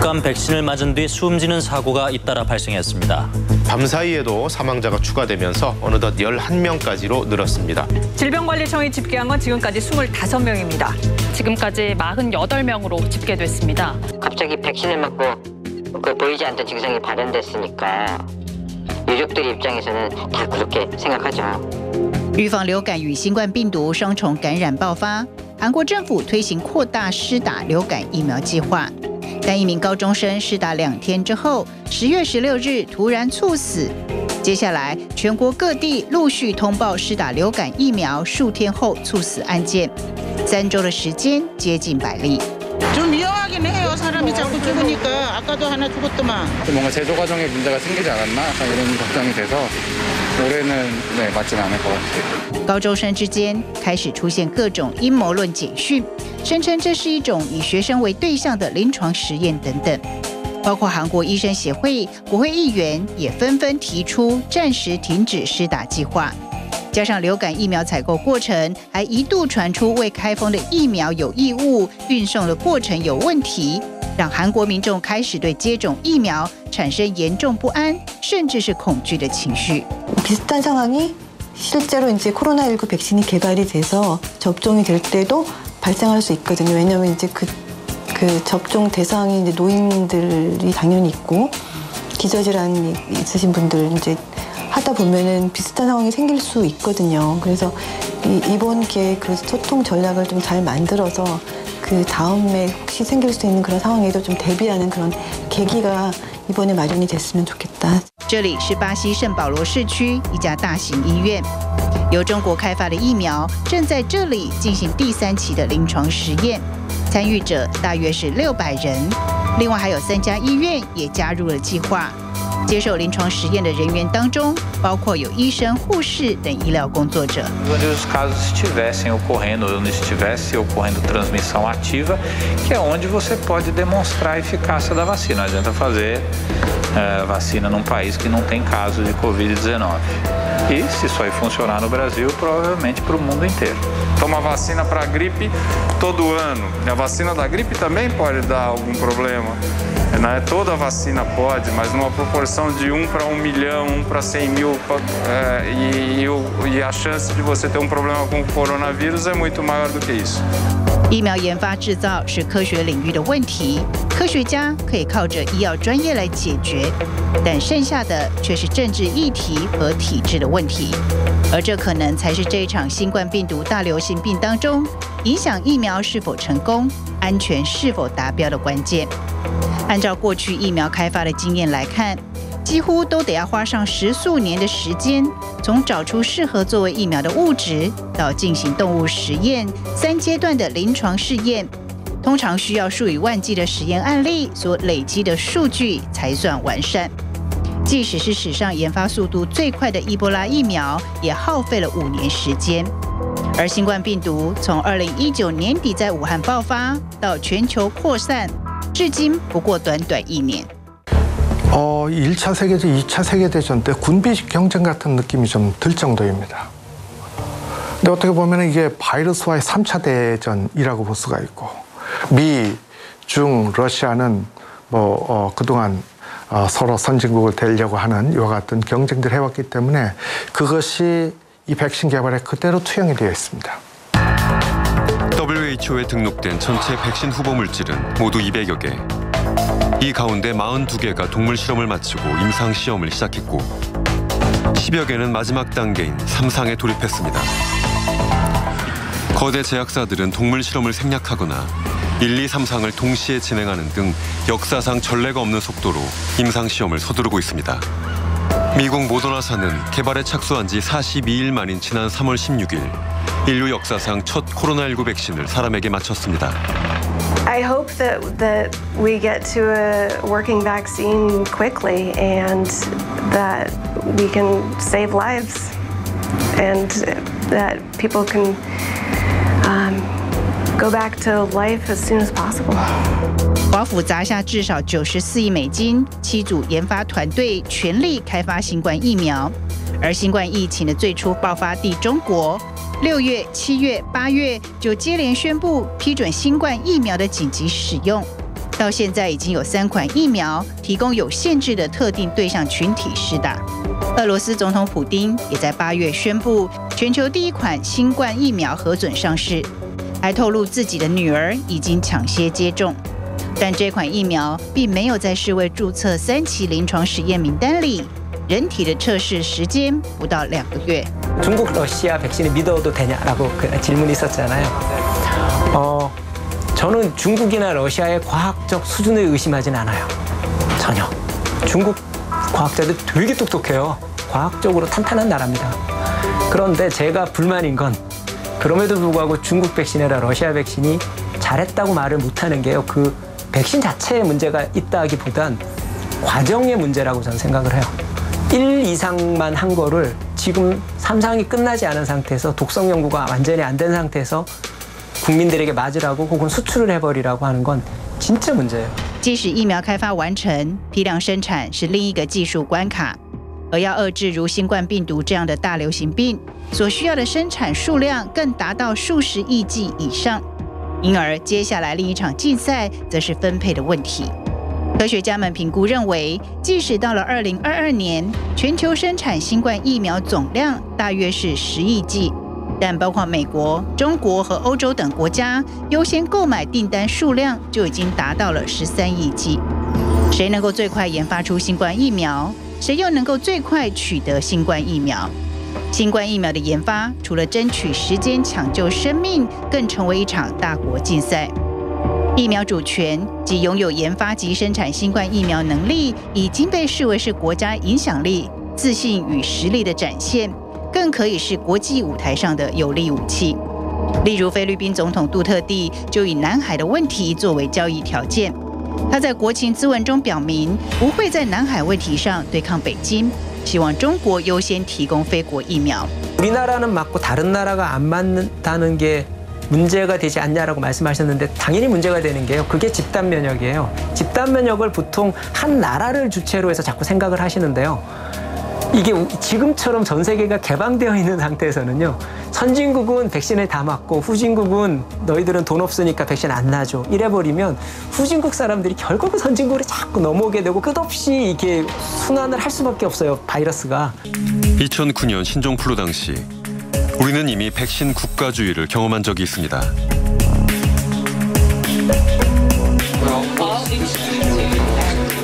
독감 백신을 맞은 뒤 숨지는 사고가 잇따라 발생했습니다. 밤사이에도 사망자가 추가되면서 어느덧 11명까지로 늘었습니다. 질병관리청이 집계한 건 지금까지 25명입니다. 지금까지 48명으로 집계됐습니다. 갑자기 백신을 맞고 보이지 않던 증상이 발현됐으니까 유족들 입장에서는 다 그렇게 생각하죠. 预防流感与新冠病毒双重感染爆发，韩国政府推行扩大施打流感疫苗计划，但一名高中生施打2天之后，10月16日突然猝死。接下来，全国各地陆续通报施打流感疫苗数天后猝死案件，3周的时间接近100例。 좀 위험하긴 해요. 사람이 자꾸 죽으니까. 아까도 하나 죽었더만. 뭔가 제조 과정에 문제가 생기지 않았나 이런 걱정이 돼서 올해는 맞진 않을 것 같아요. 高中生之间开始出现各种阴谋论简讯，声称这是一种以学生为对象的临床实验等等。包括韩国医生协会、国会议员也纷纷提出暂时停止施打计划。 加上流感疫苗采购过程，还一度传出未开封的疫苗有异物，运送的过程有问题，让韩国民众开始对接种疫苗产生严重不安，甚至是恐惧的情绪。 비슷한 상황이 실제로 이제 코로나19 백신이 개발이 돼서 접종이 될 때도 발생할 수 있거든요. 왜냐하면 이제 그 접종 대상이 이제 노인들이 당연히 있고 기저질환이 있으신 분들 이제 하다 보면은 비슷한 상황이 생길 수 있거든요. 그래서 이번 기회에 그 소통 전략을 좀 잘 만들어서 그 다음에 혹시 생길 수 있는 그런 상황에도 좀 대비하는 그런 계기가 이번에 마련이 됐으면 좋겠다. 这里是巴西圣保罗市区一家大型医院，由中国开发的疫苗正在这里进行第3期的临床实验，参与者大约是600人，另外还有3家医院也加入了计划。 接受临床实验的人员当中，包括有医生、护士等医疗工作者。 Onde os casos estivessem ocorrendo ou não estivesse ocorrendo transmissão ativa, que é onde você pode demonstrar a eficácia da vacina. Não adianta fazer vacina num país que não tem casos de Covid-19. E se isso aí funcionar no Brasil, provavelmente para o mundo inteiro. Toma vacina para gripe todo ano. A vacina da gripe também pode dar algum problema. Não é toda vacina pode, mas numa proporção de 1 para 1 milhão, 1 para 100 mil, e a chance de você ter problema com o coronavírus é muito maior do que isso. 疫苗研发制造是科学领域的问题，科学家可以靠着医药专业来解决，但剩下的却是政治议题和体制的问题，而这可能才是这一场新冠病毒大流行病当中影响疫苗是否成功、安全是否达标的关键。 按照过去疫苗开发的经验来看，几乎都得要花上10数年的时间，从找出适合作为疫苗的物质，到进行动物实验3阶段的临床试验，通常需要数以万计的实验案例所累积的数据才算完善。即使是史上研发速度最快的伊波拉疫苗，也耗费了5年时间。而新冠病毒从2019年底在武汉爆发到全球扩散。 至今不过短短1年。 1차 세계대전, 2차 세계대전 때 군비 경쟁 같은 느낌이 좀 들 정도입니다. 근데 어떻게 보면 이게 바이러스와의 3차 대전이라고 볼 수가 있고, 미, 중, 러시아는 그동안 서로 선진국을 되려고 하는 이와 같은 경쟁들을 해왔기 때문에 그것이 이 백신 개발에 그대로 투영이 되어 있습니다. WHO에 등록된 전체 백신 후보 물질은 모두 200여 개. 이 가운데 42개가 동물 실험을 마치고 임상 시험을 시작했고 10여 개는 마지막 단계인 3상에 돌입했습니다. 거대 제약사들은 동물 실험을 생략하거나 1, 2, 3상을 동시에 진행하는 등 역사상 전례가 없는 속도로 임상 시험을 서두르고 있습니다. 미국 모더나사는 개발에 착수한 지 42일 만인 지난 3월 16일 인류 역사상 첫 코로나19 백신을 사람에게 맞췄습니다. I hope that we get to a working vaccine quickly and that we can save lives and that people can go back to life as soon as possible. 华府砸下至少94亿美金，7组研发团队全力开发新冠疫苗。而新冠疫情的最初爆发地中国，6月、7月、8月就接连宣布批准新冠疫苗的紧急使用。到现在已经有3款疫苗提供有限制的特定对象群体施打。俄罗斯总统普丁也在8月宣布全球第1款新冠疫苗核准上市，还透露自己的女儿已经抢先接种。但这款疫苗并没有在世卫注册3期臨床实验名单里，人体的测试时间不到2个月。 중국 러시아 백신을 믿어도 되냐라고 질문이 있었잖아요. 저는 중국이나 러시아의 과학적 수준을 의심하진 않아요. 전혀. 중국 과학자들 되게 똑똑해요. 과학적으로 탄탄한 나라입니다. 그런데 제가 불만인 건 그럼에도 불구하고 중국 백신이나 러시아 백신이 잘했다고 말을 못하는 게요. 그 백신 자체에 문제가 있다기보단 과정의 문제라고 저는 생각을 해요. 1 이상만 한 거를 지금 3상이 끝나지 않은 상태에서 독성 연구가 완전히 안 된 상태에서 국민들에게 맞으라고 혹은 수출을 해버리라고 하는 건 진짜 문제예요. 即使疫苗开发完成，批量生产是另一个技术关卡，而要遏制如新冠病毒这样的大流行病，所需要的生产数量更达到数十亿剂以上。因而，接下来另一场竞赛则是分配的问题。科学家们评估认为，即使到了2022年，全球生产新冠疫苗总量大约是10亿剂。 但包括美国、中国和欧洲等国家优先购买订单数量就已经达到了13亿剂。谁能够最快研发出新冠疫苗，谁又能够最快取得新冠疫苗？新冠疫苗的研发除了争取时间抢救生命，更成为一场大国竞赛。疫苗主权及拥有研发及生产新冠疫苗能力，已经被视为是国家影响力、自信与实力的展现。 更可以是国际舞台上的有力武器，例如菲律宾总统杜特地就以南海的问题作为交易条件。他在国情咨文中表明，不会在南海问题上对抗北京，希望中国优先提供非国疫苗。 우리나라는 맞고 다른 나라가 안 맞는다는 게 문제가 되지 않냐라고 말씀하셨는데 당연히 문제가 되는 게요. 그게 집단 면역이에요. 집단 면역을 보통 한 나라를 주체로 해서 자꾸 생각을 하시는데요. 이게 지금처럼 전 세계가 개방되어 있는 상태에서는요. 선진국은 백신을 다 맞고 후진국은 너희들은 돈 없으니까 백신 안 놔줘 이래버리면 후진국 사람들이 결국은 선진국으로 자꾸 넘어오게 되고 끝없이 이게 순환을 할 수밖에 없어요. 바이러스가. 2009년 신종플루 당시 우리는 이미 백신 국가주의를 경험한 적이 있습니다.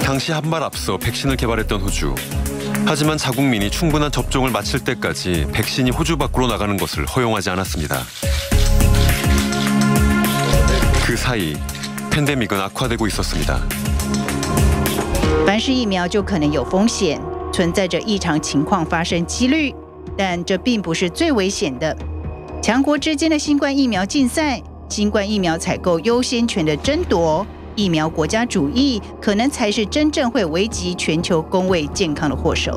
당시 한 발 앞서 백신을 개발했던 호주. 하지만 자국민이 충분한 접종을 마칠 때까지 백신이 호주 밖으로 나가는 것을 허용하지 않았습니다. 그 사이 팬데믹은 악화되고 있었습니다. 凡是疫苗就可能有风险，存在着异常情况发生几率，但这并不是最危险的。强国之间的新冠疫苗竞赛，新冠疫苗采购优先权的争夺。 疫苗国家主义可能才是真正会危及全球公卫健康的祸首。